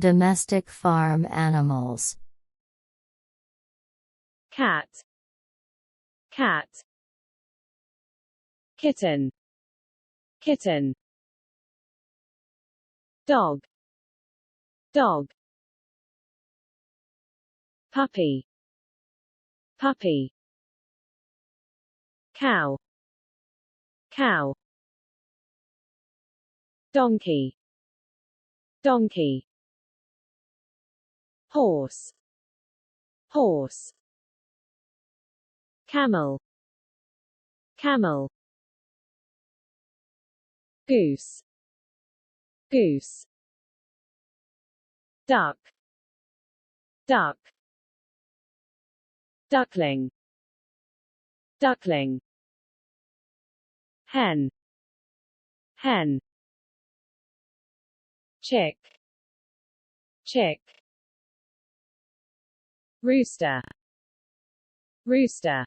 Domestic farm animals. Cat, cat. Kitten, kitten. Dog, dog. Puppy, puppy. Cow, cow. Donkey, donkey. Horse, horse. Camel, camel. Goose, goose. Duck, duck. Duckling, duckling. Hen, hen. Chick, chick. Rooster, rooster.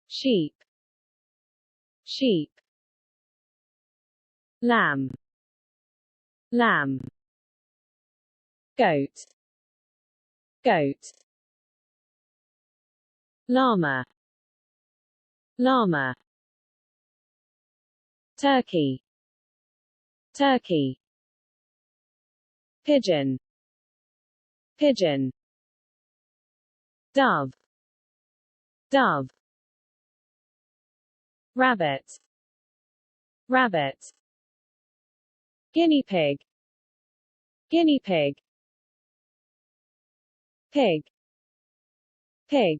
Sheep, sheep. Lamb, lamb. Goat, goat. Llama, llama. Turkey, turkey. Pigeon, pigeon. Dove, dove. Rabbit, rabbit. Guinea pig, guinea pig. Pig, pig.